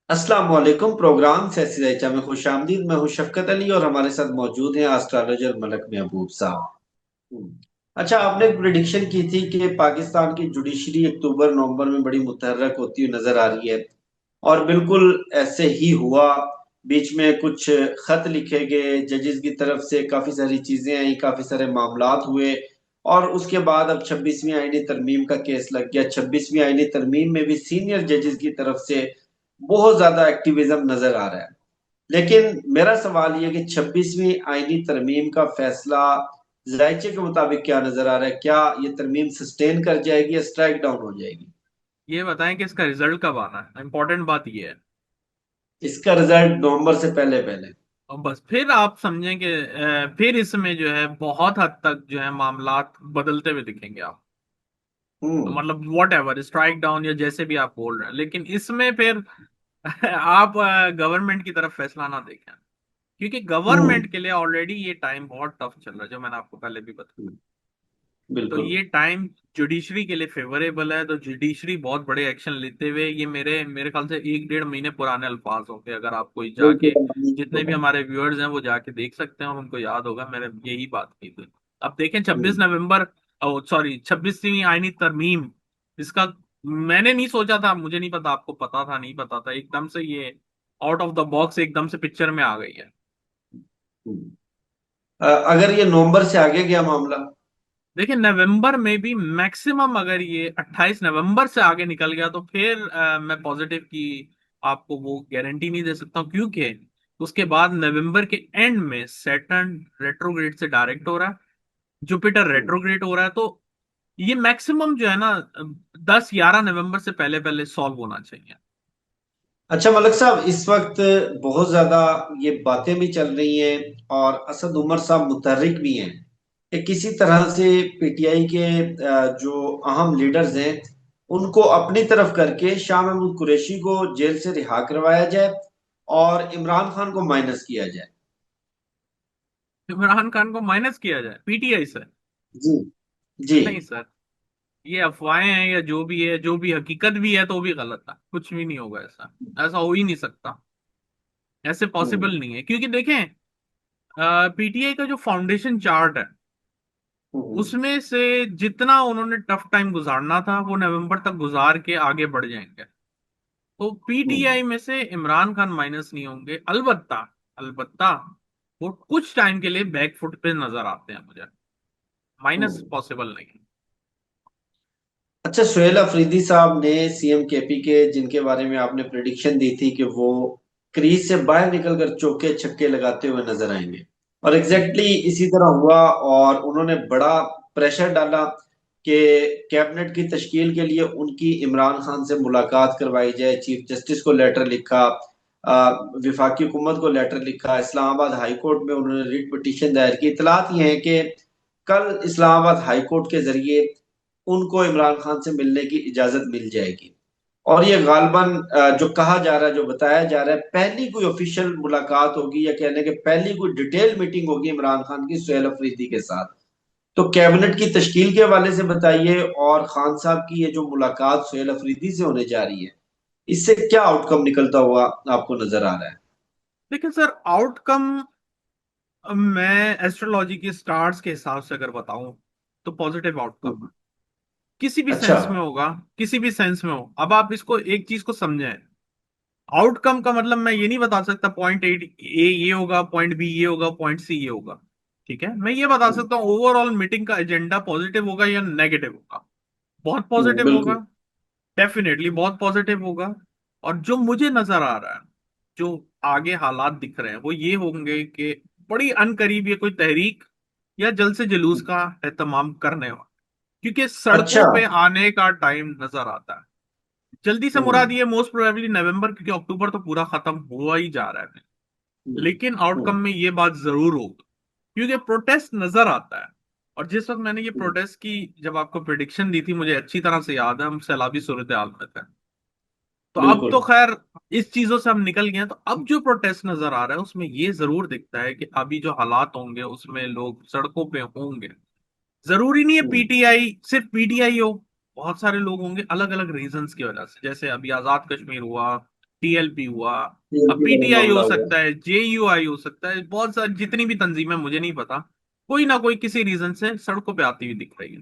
अस्सलाम वालेकुम। प्रोग्राम से में खुश आमदीद। मैं हूं शफकत अली और हमारे साथ मौजूद हैं एस्ट्रोलॉजर मलक महबूब साहब। अच्छा, आपने एक प्रिडिक्शन की थी कि पाकिस्तान की जुडिशरी अक्टूबर नवंबर में बड़ी मुतहर्रक होती हुई नजर आ रही है, और बिल्कुल ऐसे ही हुआ। बीच में कुछ खत लिखे गए जजेस की तरफ से, काफी सारी चीजें आई, काफी सारे मामलात हुए। और उसके बाद अब 26वीं आईनी तरमीम का केस लग गया। 26वीं आईनी तरमीम में भी सीनियर जजेस की तरफ से बहुत ज्यादा एक्टिविज्म नजर आ रहा है। लेकिन मेरा सवाल ये कि 26वीं आईनी तरमीम का फैसला जायचे के मुताबिक क्या नजर आ रहा है? क्या ये तरमीम सस्टेन कर जाएगी या स्ट्राइक डाउन हो जाएगी? ये बताएं कि इसका रिजल्ट कब आना है। इंपॉर्टेंट बात ये है। इसका रिजल्ट नवंबर से पहले पहले। और बस फिर आप समझें कि फिर इसमें जो है बहुत हद तक जो है मामलात बदलते हुए दिखेंगे आप। तो हम्म। मतलब वॉट एवर स्ट्राइक डाउन या जैसे भी आप बोल रहे हैं, लेकिन इसमें फिर आप गवर्नमेंट की तरफ फैसला ना देखें, क्योंकि हम्म। गवर्नमेंट के लिए ऑलरेडी ये टाइम बहुत टफ चल रहा है, जो मैंने आपको पहले भी बताया। तो बिल्कुल। ये टाइम जुडिशरी के लिए फेवरेबल है, तो जुडिशरी बहुत बड़े एक्शन लेते हुए, ये मेरे मेरे ख्याल से 1 डेढ़ महीने पुराने अल्फाज होंगे। अगर आप कोई बिल्कुल जाके, जितने भी हमारे व्यूअर्स हैं वो जाके देख सकते हैं और उनको याद होगा मैंने यही बात की थी। अब देखें 26 नवंबर, सॉरी 26वीं आईनी तरमीम, इसका मैंने नहीं सोचा था, मुझे नहीं पता, आपको पता था नहीं पता था, एकदम से ये आउट ऑफ द बॉक्स एकदम से पिक्चर में आ गई है। हम्म। अगर ये नवंबर से आगे गया मामला? देखिए नवंबर में भी मैक्सिमम अगर ये 28 नवंबर से आगे निकल गया तो फिर मैं पॉजिटिव की आपको वो गारंटी नहीं दे सकता हूँ, क्योंकि उसके बाद नवंबर के एंड में सैटर्न रेट्रोग्रेड से डायरेक्ट हो रहा है, जुपिटर रेट्रोग्रेड हो रहा है। तो ये मैक्सिमम जो है ना 10 11 नवंबर से पहले पहले सॉल्व होना चाहिए। अच्छा मलक साहब, इस वक्त बहुत ज्यादा ये बातें भी चल रही हैं और असद उमर साहब मुतहर्रिक भी हैं कि किसी तरह से पीटीआई के जो अहम लीडर्स हैं उनको अपनी तरफ करके शाह महमूद कुरैशी को जेल से रिहा करवाया जाए और इमरान खान को माइनस किया जाए। इमरान खान को माइनस किया जाए पीटीआई से? जी। जी। नहीं सर, ये अफवाहें हैं या जो भी है, जो भी हकीकत भी है तो भी गलत है, कुछ भी नहीं होगा ऐसा। ऐसा हो ही नहीं सकता, ऐसे हम्म। पॉसिबल नहीं है, क्योंकि देखें पीटीआई का जो फाउंडेशन चार्ट है हम्म। उसमें से जितना उन्होंने टफ टाइम गुजारना था वो नवंबर तक गुजार के आगे बढ़ जाएंगे। तो हम्म। पीटीआई में से इमरान खान माइनस नहीं होंगे, अलबत्ता अलबत्ता वो कुछ टाइम के लिए बैकफुट पे नजर आते हैं मुझे। माइनस हम्म। पॉसिबल नहीं है। अच्छा, सुहेल अफरीदी साहब ने, सीएम केपी के, जिनके बारे में आपने प्रिडिक्शन दी थी कि वो क्रीज से बाहर निकलकर चौके छक्के लगाते हुए नजर आएंगे, और एग्जैक्टली इसी तरह हुआ। और उन्होंने बड़ा प्रेशर डाला कि कैबिनेट की तश्कील के लिए उनकी इमरान खान से मुलाकात करवाई जाए। चीफ जस्टिस को लेटर लिखा, विफाकी हुकूमत को लेटर लिखा, इस्लामाबाद हाई कोर्ट में उन्होंने रिट पिटीशन दायर की। इतलात ये है कि कल इस्लामाबाद हाई कोर्ट के जरिए उनको इमरान खान से मिलने की इजाजत मिल जाएगी। और ये गालबन जो कहा जा रहा है, जो बताया जा रहा है, पहली कोई ऑफिशियल मुलाकात होगी, या कहने के पहली कोई डिटेल मीटिंग होगी इमरान खान की सुहेल अफरीदी के साथ। तो कैबिनेट की तश्कील के हवाले से बताइए, और खान साहब की ये जो मुलाकात सुहेल अफरीदी से होने जा रही है, इससे क्या आउटकम निकलता हुआ आपको नजर आ रहा है? लेकिन सर आउटकम, मैं एस्ट्रोलॉजी के स्टार्स के हिसाब से अगर बताऊं तो पॉजिटिव आउटकम है, किसी भी अच्छा। सेंस में होगा, किसी भी सेंस में हो। अब आप इसको एक चीज को समझें, आउटकम का मतलब मैं ये नहीं बता सकता पॉइंट ए ये होगा, पॉइंट बी ये होगा, पॉइंट सी ये होगा। ठीक है, मैं ये बता सकता हूँ ओवरऑल मीटिंग का एजेंडा पॉजिटिव होगा या नेगेटिव होगा। बहुत पॉजिटिव होगा, बिल्कुल। डेफिनेटली बहुत पॉजिटिव होगा। और जो मुझे नजर आ रहा है, जो आगे हालात दिख रहे हैं वो ये होंगे कि बड़ी अनकरीब ये कोई तहरीक या जल्द से जुलूस का एहतमाम करने वाला, क्योंकि अच्छा। सड़कों पे आने का टाइम नजर आता है। जल्दी से हम्म। मुराद ये मोस्ट प्रोबेबली नवंबर, क्योंकि अक्टूबर तो पूरा खत्म हुआ ही जा रहा है। हम्म। लेकिन आउटकम हम्म। में ये बात जरूर होगी, क्योंकि प्रोटेस्ट नजर आता है। और जिस वक्त मैंने ये हम्म। प्रोटेस्ट की, जब आपको प्रिडिक्शन दी थी, मुझे अच्छी तरह से याद है हम सैलाबी सूरत हाल में थे। तो अब बिल्कुल। तो खैर इस चीजों से हम निकल गए हैं। तो अब जो प्रोटेस्ट नजर आ रहा है उसमें ये जरूर दिखता है कि अभी जो हालात होंगे उसमें लोग सड़कों पे होंगे। जरूरी नहीं है हम्म। पीटीआई, सिर्फ पीटीआई हो, बहुत सारे लोग होंगे अलग अलग रीजंस की वजह से, जैसे अभी आजाद कश्मीर हुआ, टीएलपी हुआ, अब टीएमपी का भी पीटीआई हो मामला हुआ। सकता है, जेयूआई हो सकता है, बहुत सारी जितनी भी तंजीमें मुझे नहीं पता, कोई ना कोई किसी रीजन से सड़कों पे आती हुई दिख रही है।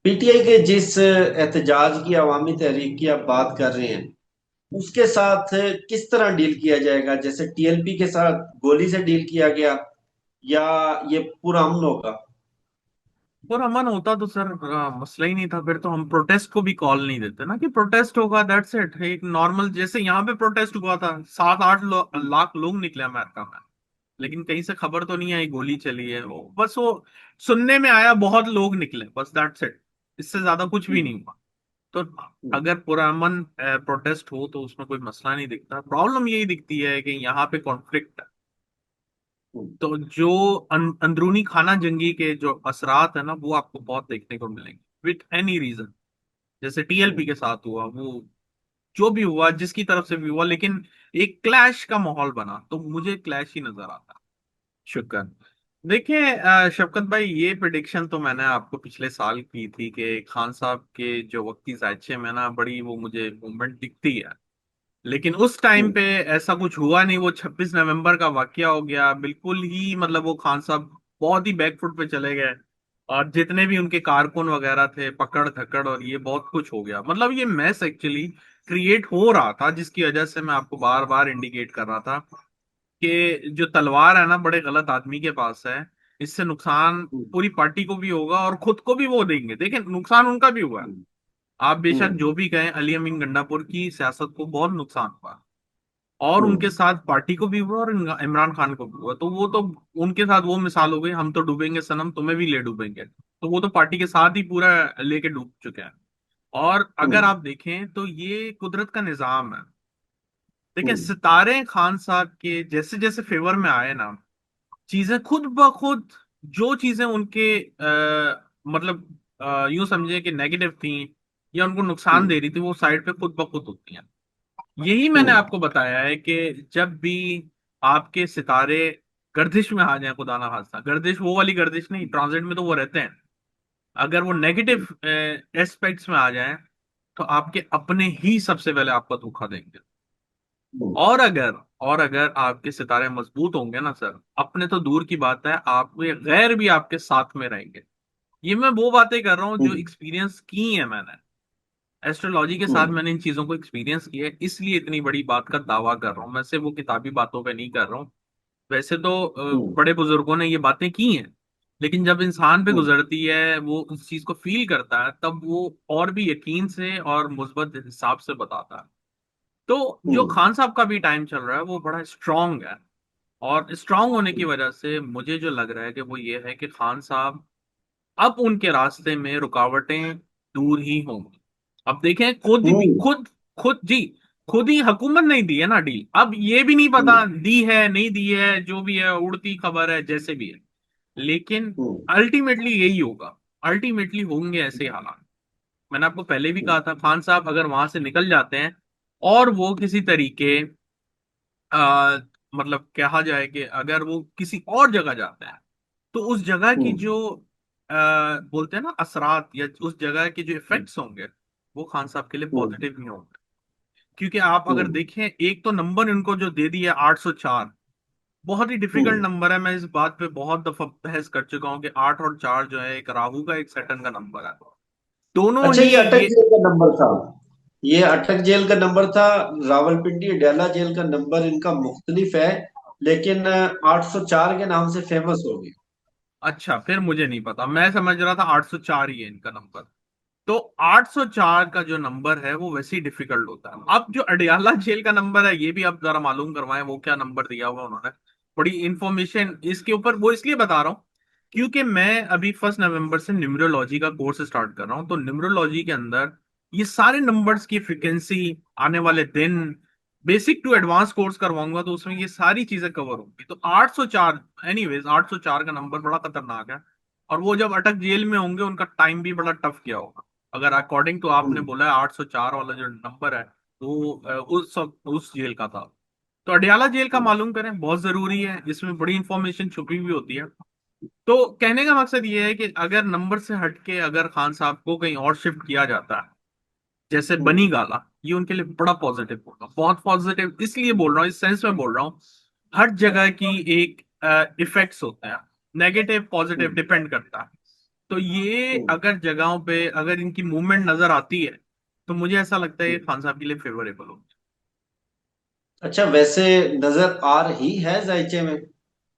पीटीआई के जिस एहतजाज की अवामी तहरीक की आप बात कर रहे हैं, उसके साथ किस तरह डील किया जाएगा? जैसे टीएलपी के साथ गोली से डील किया गया, या ये पूरा अमन होगा? और अमन होता तो सर मसला ही नहीं था, फिर तो हम प्रोटेस्ट को भी कॉल नहीं देते ना कि प्रोटेस्ट होगा, दैट्स इट। एक नॉर्मल जैसे यहाँ पे प्रोटेस्ट हुआ था, 7-8 लाख लोग निकले अमेरिका में, लेकिन कहीं से खबर तो नहीं आई गोली चली है, वो बस वो सुनने में आया बहुत लोग निकले, बस दैट्स इट। इससे ज्यादा कुछ भी नहीं हुआ। तो हम्म, अगर पुरअमन प्रोटेस्ट हो तो उसमें कोई मसला नहीं दिखता, प्रॉब्लम यही दिखती है कि यहाँ पे कॉन्फ्लिक्ट। हम्म, तो जो अंदरूनी खाना जंगी के जो असरात है ना, वो आपको बहुत देखने को मिलेंगे विथ एनी रीजन। जैसे टीएलपी हम्म, के साथ हुआ, वो जो भी हुआ जिसकी तरफ से भी हुआ, लेकिन एक क्लैश का माहौल बना, तो मुझे क्लैश ही नजर आता। शुक्र। देखिए शफकत भाई, ये प्रिडिक्शन तो मैंने आपको पिछले साल की थी कि खान साहब के जो वक्ती जायचे में ना बड़ी वो मुझे मूवमेंट दिखती है, लेकिन उस टाइम हम्म, पे ऐसा कुछ हुआ नहीं। वो 26 नवंबर का वाकया हो गया, बिल्कुल ही मतलब वो खान साहब बहुत ही बैकफुट पे चले गए, और जितने भी उनके कारकुन वगैरह थे पकड़ धकड़ और ये बहुत कुछ हो गया। मतलब ये मैस एक्चुअली क्रिएट हो रहा था, जिसकी वजह से मैं आपको बार बार इंडिकेट कर रहा था कि जो तलवार है ना बड़े गलत आदमी के पास है। इससे नुकसान हम्म, पूरी पार्टी को भी होगा और खुद को भी वो देंगे। देखिए नुकसान उनका भी हुआ है, हम्म, आप बेशक हम्म, जो भी कहें, अली अमीन गंडापुर की सियासत को बहुत नुकसान हुआ, और उनके हम्म, साथ पार्टी को भी हुआ और इमरान खान को भी हुआ। तो वो तो उनके साथ वो मिसाल हो गई, हम तो डूबेंगे सनम तुम्हें भी ले डूबेंगे, तो वो तो पार्टी के साथ ही पूरा लेके डूब चुके हैं। और अगर हम्म, आप देखें तो ये कुदरत का निजाम है। देखिए हम्म, सितारे खान साहब के जैसे जैसे फेवर में आए ना, चीजें खुद ब खुद, जो चीजें उनके मतलब यूं समझे कि नेगेटिव थी या उनको नुकसान हम्म, दे रही थी, वो साइड पे खुद ब खुद होती हैं। यही मैंने हम्म, आपको बताया है कि जब भी आपके सितारे गर्दिश में आ जाए, खुदा ना खास्ता, गर्दिश वो वाली गर्दिश नहीं, ट्रांजिट में तो वो रहते हैं, अगर वो नेगेटिव एस्पेक्ट्स में आ जाए, तो आपके अपने ही सबसे पहले आपका धोखा देंगे। हम्म, और अगर और अगर आपके सितारे मजबूत होंगे ना सर, अपने तो दूर की बात है, आपके गैर भी आपके साथ में रहेंगे। ये मैं वो बातें कर रहा हूँ जो हम्म, एक्सपीरियंस की है मैंने, एस्ट्रोलॉजी के साथ हम्म, मैंने इन चीजों को एक्सपीरियंस किया है, इसलिए इतनी बड़ी बात का दावा कर रहा हूँ। मैं सिर्फ वो किताबी बातों पे नहीं कर रहा हूँ। वैसे तो हम्म, बड़े बुजुर्गों ने ये बातें की हैं, लेकिन जब इंसान पे हम्म, गुजरती है, वो उस चीज को फील करता है, तब वो और भी यकीन से और मुस्बत हिसाब से बताता है। तो जो हम्म, खान साहब का भी टाइम चल रहा है वो बड़ा स्ट्रांग है, और स्ट्रांग होने की वजह से मुझे जो लग रहा है कि वो ये है कि खान साहब अब उनके रास्ते में रुकावटें दूर ही होंगी। अब देखें, खुद भी हम्म, खुद खुद जी, खुद ही हुकूमत नहीं दी है ना डील, अब ये भी नहीं पता हम्म, दी है नहीं दी है, जो भी है उड़ती खबर है जैसे भी है, लेकिन हम्म, अल्टीमेटली यही होगा, अल्टीमेटली होंगे ऐसे हालात। मैंने आपको पहले भी कहा था, खान साहब अगर वहां से निकल जाते हैं और वो किसी तरीके आ, मतलब कहा जाए कि अगर वो किसी और जगह जाते हैं, तो उस जगह की हम्म, जो बोलते हैं ना असरात, या उस जगह के जो हम्म, इफेक्ट्स होंगे, वो खान साहब के लिए हम्म, पॉजिटिव ही होंगे। क्योंकि आप अगर हम्म, देखें, एक तो नंबर इनको जो दे दिया 804, बहुत ही डिफिकल्ट हम्म। नंबर है। मैं इस बात पे बहुत दफा बहस कर चुका हूं कि 8 और 4 जो है एक राहु का एक सैटर्न का नंबर है, दोनों अच्छा, ही ये अटक ये। जेल का नंबर था? ये अटक जेल का नंबर था। रावलपिंडी डेला जेल का नंबर इनका मुख्तलिफ है, लेकिन 804 के नाम से फेमस हो गए। अच्छा, फिर मुझे नहीं पता, मैं समझ रहा था 804 ही है इनका नंबर। तो 804 का जो नंबर है वो वैसे ही डिफिकल्ट होता है। अब जो अडियाला जेल का नंबर है, ये भी आप जरा मालूम करवाएं, वो क्या नंबर दिया हुआ उन्होंने, बड़ी इंफॉर्मेशन इसके ऊपर। वो इसलिए बता रहा हूँ क्योंकि मैं अभी 1 नवंबर से न्यूमरोलॉजी का कोर्स स्टार्ट कर रहा हूँ, तो न्यूमरोलॉजी के अंदर ये सारे नंबर्स की फ्रिक्वेंसी, आने वाले दिन, बेसिक टू एडवांस कोर्स करवाऊंगा, तो उसमें ये सारी चीजें कवर होंगी। तो 804, एनीवेज 804 का नंबर बड़ा खतरनाक है, और वो जब अटक जेल में होंगे उनका टाइम भी बड़ा टफ गया होगा। अगर अकॉर्डिंग टू आपने हम्म, बोला है 804 वाला जो नंबर है, वो उस जेल का था। तो अडयाला जेल का हम्म, मालूम करें, बहुत जरूरी है, इसमें बड़ी इंफॉर्मेशन छुपी हुई होती है। तो कहने का मकसद ये है कि अगर नंबर से हटके अगर खान साहब को कहीं और शिफ्ट किया जाता है, जैसे बनी गाला, ये उनके लिए बड़ा पॉजिटिव होगा, बहुत पॉजिटिव। इसलिए बोल रहा हूँ, इस सेंस में बोल रहा हूँ, हर जगह की एक इफेक्ट्स होते हैं, नेगेटिव पॉजिटिव हम्म, डिपेंड करता है। तो ये हम्म। अगर जगहों पे अगर इनकी मूवमेंट नजर आती है, तो मुझे ऐसा लगता है ये खान साहब के लिए फेवरेबल होगी। अच्छा, वैसे नजर आ रही है जायचे में।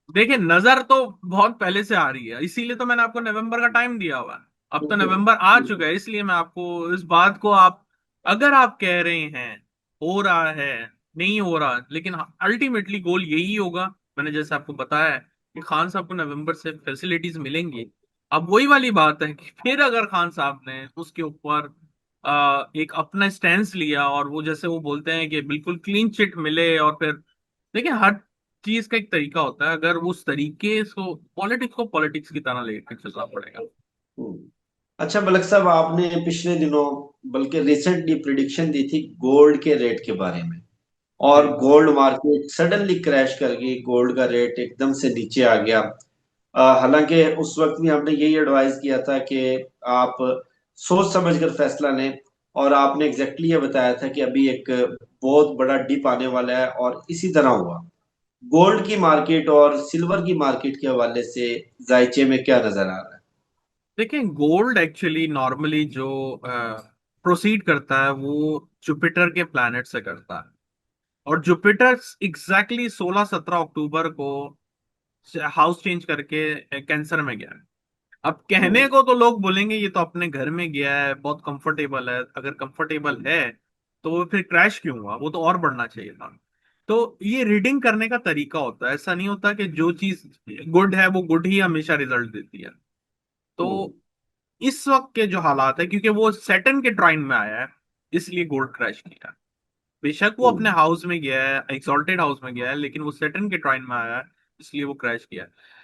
देखिए, नजर तो बहुत पहले से आ रही है, इसीलिए तो मैंने आपको नवंबर का टाइम दिया हुआ है। अब तो बिल्कुल, नवंबर आ चुका बिल्कुल। है, इसलिए मैं आपको इस बात को, आप अगर आप कह रहे हैं हो रहा है, नहीं हो रहा, लेकिन अल्टीमेटली गोल यही होगा। मैंने जैसे आपको बताया है कि खान साहब को नवंबर से फैसिलिटीज मिलेंगी। अब वही वाली बात है कि फिर अगर खान साहब ने उसके ऊपर एक अपना स्टैंड लिया, और वो जैसे वो बोलते हैं कि बिल्कुल क्लीन चिट मिले, और फिर देखिए, हर चीज का एक तरीका होता है, अगर उस तरीके को, पॉलिटिक्स को पॉलिटिक्स की तरह लेकर चलना पड़ेगा। हम्म। अच्छा मलिक साहब, आपने पिछले दिनों, बल्कि रिसेंटली प्रिडिक्शन दी थी गोल्ड के रेट के बारे में, और जी गोल्ड मार्केट सडनली क्रैश कर गई, गोल्ड का रेट एकदम से नीचे आ गया। हालांकि उस वक्त भी हमने यही एडवाइस किया था कि आप सोच समझकर फैसला लें, और आपने एग्जैक्टली ये बताया था कि अभी एक बहुत बड़ा डिप आने वाला है, और इसी तरह हुआ। गोल्ड की मार्केट और सिल्वर की मार्केट के हवाले से जायचे में क्या नजर आ रहा है? देखिए, गोल्ड एक्चुअली नॉर्मली जो प्रोसीड करता है वो जुपिटर के प्लैनेट से करता है। और जुपिटर एग्जैक्टली 16-17 अक्टूबर को हाउस चेंज करके कैंसर में गया है। अब कहने हम्म, को तो लोग बोलेंगे ये तो अपने घर में गया है, बहुत कंफर्टेबल है, अगर कंफर्टेबल है तो वो फिर क्रैश क्यों हुआ, वो तो और बढ़ना चाहिए था। तो ये रीडिंग करने का तरीका होता है, ऐसा नहीं होता कि जो चीज गुड है वो गुड ही हमेशा रिजल्ट देती है। तो हम्म, इस वक्त के जो हालात है, क्योंकि वो सैटर्न के ट्राइन में आया है, इसलिए गोल्ड क्रैश किया है। बेशक वो अपने हम्म, हाउस में गया है, एक्सॉल्टेड हाउस में गया है, लेकिन वो सैटर्न के ट्राइन में आया है, इसलिए वो क्रैश किया है।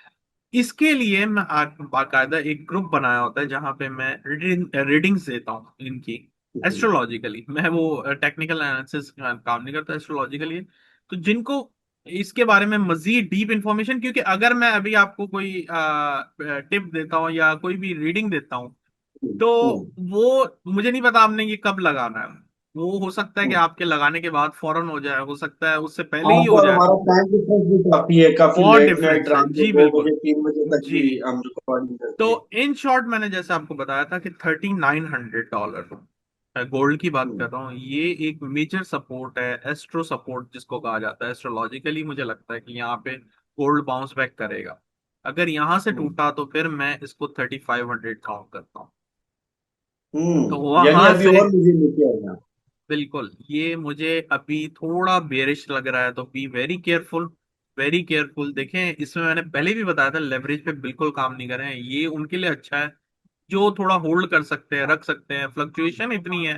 इसके लिए मैं बाकायदा एक ग्रुप बनाया होता है जहां पे मैं रीडिंग्स देता हूँ इनकी, हम्म, एस्ट्रोलॉजिकली। मैं वो टेक्निकल एनालिसिस काम नहीं करता, एस्ट्रोलॉजिकली। तो जिनको इसके बारे में मजीद डीप इंफॉर्मेशन, क्योंकि अगर मैं अभी आपको कोई टिप देता हूँ या कोई भी रीडिंग देता हूँ, तो हम्म, वो मुझे नहीं पता आपने ये कब लगाना है। वो हो सकता है कि हम्म। आपके लगाने के बाद फौरन हो जाए, हो सकता है उससे पहले ही आपको, हो और जाए। हमारा टाइम डिफरेंस भी काफी है, काफी बहुत लेट नाइट डिफरेंस है टाइम पे, जी, 2 बजे बिल्कुल 3 बजे तक जी। भी हम रिकॉर्डिंग तो करते हैं। इन शॉर्ट, मैंने जैसे आपको बताया था कि $3900 गोल्ड की बात कर हम्म, रहा हूँ, ये एक मेजर सपोर्ट है, एस्ट्रो सपोर्ट जिसको कहा जाता है। एस्ट्रोलॉजिकली मुझे लगता है कि यहाँ पे गोल्ड बाउंस बैक करेगा। अगर यहाँ से हम्म, टूटा तो फिर मैं इसको 3500 काउंट करता हूँ। तो यानी वहां अभी से और मुझे नीचे आना। बिल्कुल, ये मुझे अभी थोड़ा बेरिश लग रहा है, तो be very careful, very careful. देखें, इसमें मैंने पहले भी बताया था, लेवरेज पे बिल्कुल काम नहीं करें, ये उनके लिए अच्छा है जो थोड़ा होल्ड कर सकते हैं, रख सकते हैं। फ्लक्चुएशन इतनी है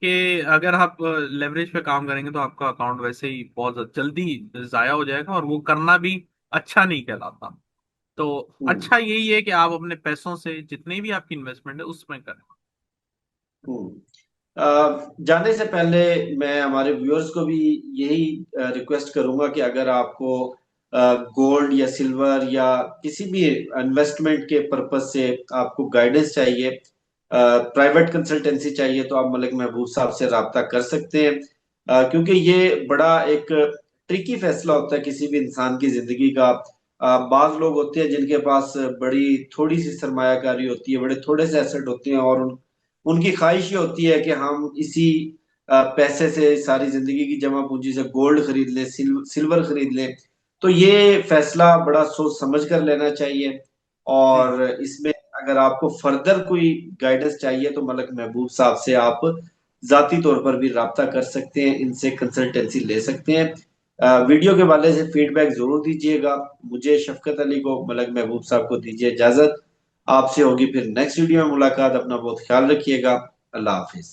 कि अगर आप लेवरेज पे काम करेंगे तो आपका अकाउंट वैसे ही बहुत जल्दी जाया हो जाएगा, और वो करना भी अच्छा नहीं कहलाता। तो हम्म, अच्छा यही है कि आप अपने पैसों से जितनी भी आपकी इन्वेस्टमेंट है उसमें करें। हम्म। जाने से पहले मैं हमारे व्यूअर्स को भी यही रिक्वेस्ट करूंगा कि अगर आपको गोल्ड या सिल्वर या किसी भी इन्वेस्टमेंट के पर्पज से आपको गाइडेंस चाहिए, प्राइवेट कंसल्टेंसी चाहिए, तो आप मलिक महबूब साहब से राब्ता कर सकते हैं। क्योंकि ये बड़ा एक ट्रिकी फैसला होता है किसी भी इंसान की जिंदगी का। बाज लोग होते हैं जिनके पास बड़ी थोड़ी सी सरमायाकारी होती है, बड़े थोड़े से एसेट होते हैं, और उनकी ख्वाहिश ये होती है कि हम इसी पैसे से, सारी जिंदगी की जमा पूंजी से गोल्ड खरीद लें, सिल्वर खरीद लें। तो ये फैसला बड़ा सोच समझ कर लेना चाहिए। जी और इसमें अगर आपको फर्दर कोई गाइडेंस चाहिए तो मलक महबूब साहब से आप जाती तौर पर भी राब्ता कर सकते हैं, इनसे कंसल्टेंसी ले सकते हैं। वीडियो के वाले से फीडबैक जरूर दीजिएगा। मुझे, शफकत अली को, मलक महबूब साहब को दीजिए इजाजत। आपसे होगी फिर नेक्स्ट वीडियो में मुलाकात। अपना बहुत ख्याल रखिएगा। अल्लाह हाफिज।